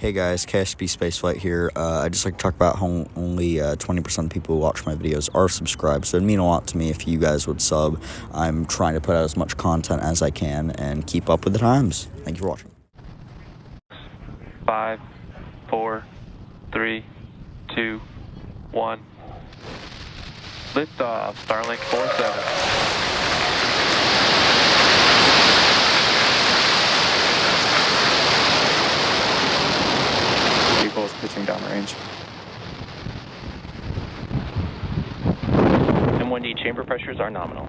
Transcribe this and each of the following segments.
Hey guys, KSP Spaceflight here. I just like to talk about how only 20% of people who watch my videos are subscribed, so it'd mean a lot to me if you guys would sub. I'm trying to put out as much content as I can and keep up with the times. Thank you for watching. 5, 4, 3, 2, 1. Liftoff, Starlink 47. Is pitching downrange. M1D chamber pressures are nominal.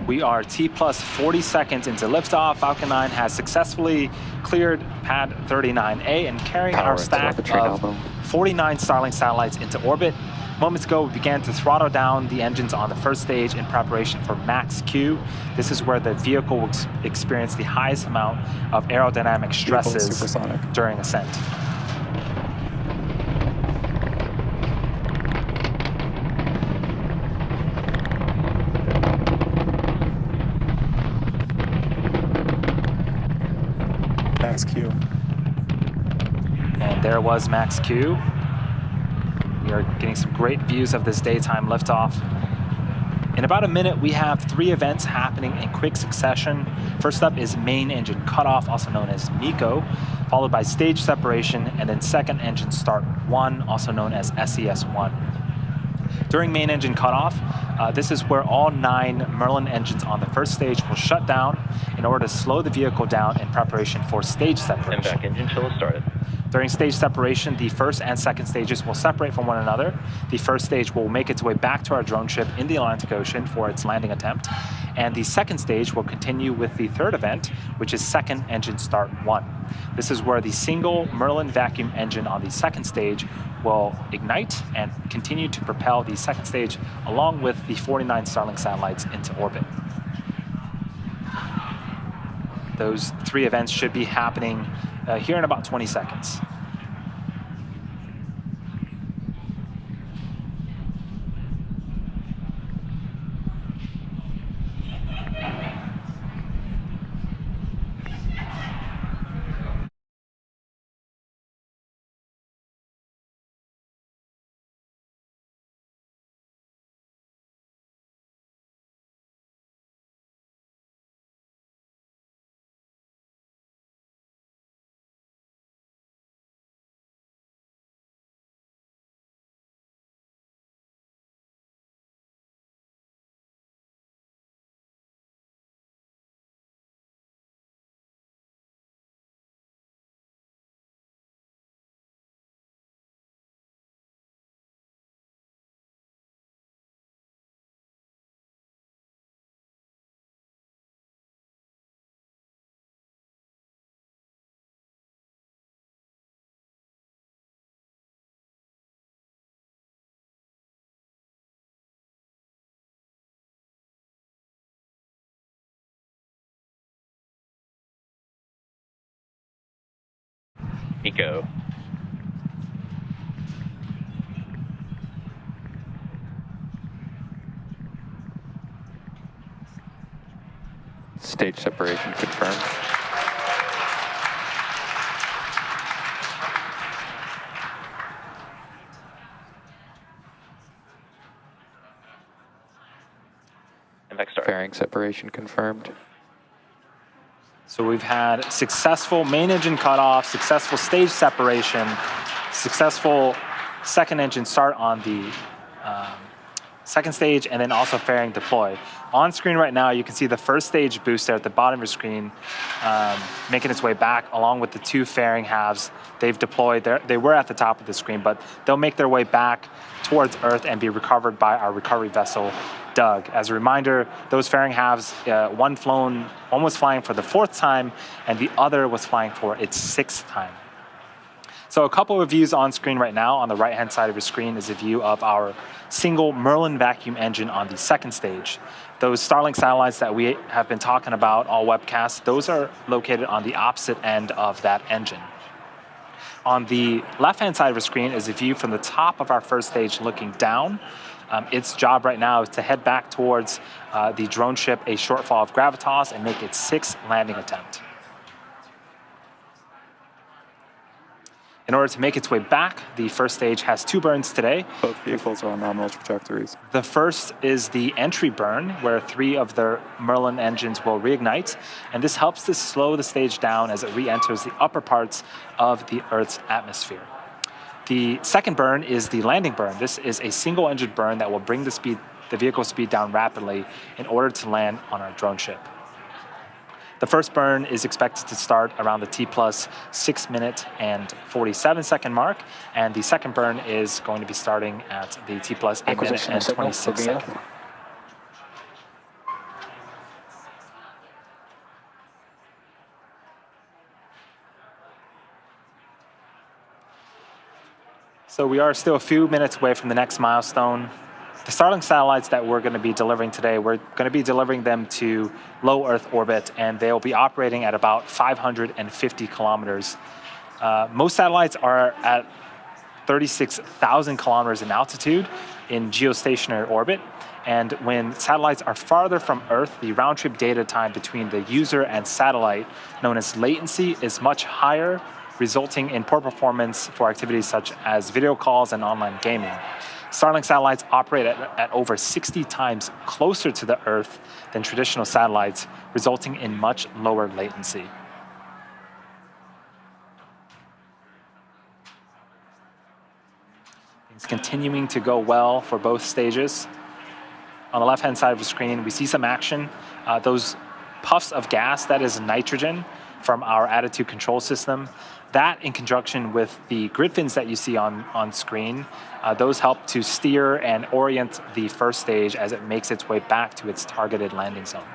We are T plus 40 seconds into liftoff. Falcon 9 has successfully cleared pad 39A and carrying our stack of 49 Starlink satellites into orbit. Moments ago, we began to throttle down the engines on the first stage in preparation for max Q. This is where the vehicle will experience the highest amount of aerodynamic stresses during ascent. Max Q. And there was max Q. We are getting some great views of this daytime liftoff. In about a minute, we have 3 events happening in quick succession. First up is main engine cutoff, also known as MECO, followed by stage separation, and then second engine start 1, also known as SES1. During main engine cutoff, this is where all 9 Merlin engines on the first stage will shut down in order to slow the vehicle down in preparation for stage separation. And back engine chill has started. During stage separation, the first and second stages will separate from one another. The first stage will make its way back to our drone ship in the Atlantic Ocean for its landing attempt. And the second stage will continue with the third event, which is second engine start 1. This is where the single Merlin vacuum engine on the second stage will ignite and continue to propel the second stage along with the 49 Starlink satellites into orbit. Those 3 events should be happening here in about 20 seconds. MECO. Stage separation confirmed. And back start. Fairing separation confirmed. So we've had successful main engine cutoff, successful stage separation, successful second engine start on the second stage, and then also fairing deploy. On screen right now, you can see the first stage booster at the bottom of your screen making its way back along with the 2 fairing halves. They've deployed, they were at the top of the screen, but they'll make their way back towards Earth and be recovered by our recovery vessel, Doug. As a reminder, those fairing halves, one was flying for the 4th time, and the other was flying for its 6th time. So a couple of views on screen right now. On the right-hand side of your screen is a view of our single Merlin vacuum engine on the second stage. Those Starlink satellites that we have been talking about all webcasts, those are located on the opposite end of that engine. On the left-hand side of your screen is a view from the top of our first stage looking down. Its job right now is to head back towards the drone ship, a shortfall of gravitas, and make its 6th landing attempt. In order to make its way back, the first stage has 2 burns today. Both vehicles are on nominal trajectories. The first is the entry burn, where 3 of the Merlin engines will reignite, and this helps to slow the stage down as it re-enters the upper parts of the Earth's atmosphere. The second burn is the landing burn. This is a single engine burn that will bring the vehicle speed down rapidly in order to land on our drone ship. The first burn is expected to start around the T plus 6 minute and 47 second mark, and the second burn is going to be starting at the T plus 8 minute and 26 second. So we are still a few minutes away from the next milestone. The Starlink satellites that we're going to be delivering today, we're going to be delivering them to low Earth orbit, and they'll be operating at about 550 kilometers. Most satellites are at 36,000 kilometers in altitude in geostationary orbit. And when satellites are farther from Earth, the round-trip data time between the user and satellite, known as latency, is much higher, resulting in poor performance for activities such as video calls and online gaming. Starlink satellites operate at over 60 times closer to the Earth than traditional satellites, resulting in much lower latency. Things continuing to go well for both stages. On the left-hand side of the screen, we see some action. Those puffs of gas, that is nitrogen from our attitude control system. That, in conjunction with the grid fins that you see on screen, those help to steer and orient the first stage as it makes its way back to its targeted landing zone.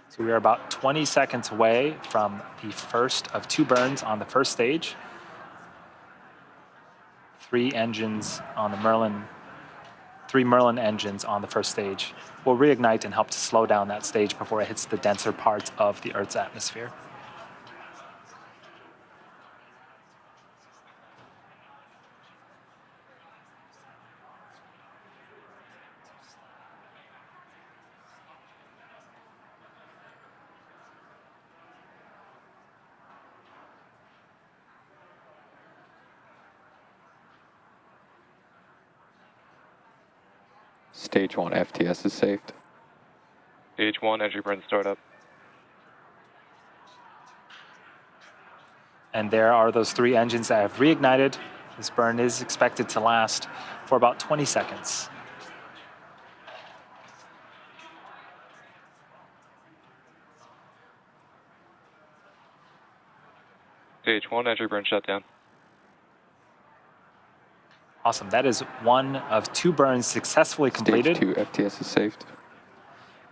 So we are about 20 seconds away from the first of 2 burns on the first stage. 3 engines on the Merlin, 3 Merlin engines on the first stage will reignite and help to slow down that stage before it hits the denser parts of the Earth's atmosphere. Stage 1 FTS is saved. Stage 1 entry burn startup. And there are those 3 engines that have reignited. This burn is expected to last for about 20 seconds. Stage 1 entry burn shutdown. Awesome. That is 1 of 2 burns successfully completed. Stage 2 FTS is saved.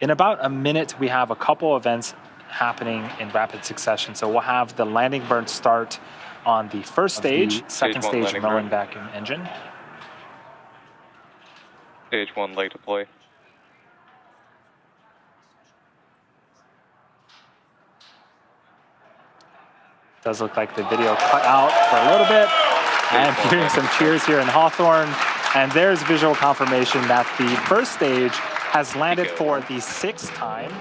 In about a minute, we have a couple events happening in rapid succession. So we'll have the landing burn start on the first stage, second stage Merlin vacuum engine. Stage 1 leg deploy. Does look like the video cut out for a little bit. I'm hearing some cheers here in Hawthorne. And there's visual confirmation that the first stage has landed for the 6th time.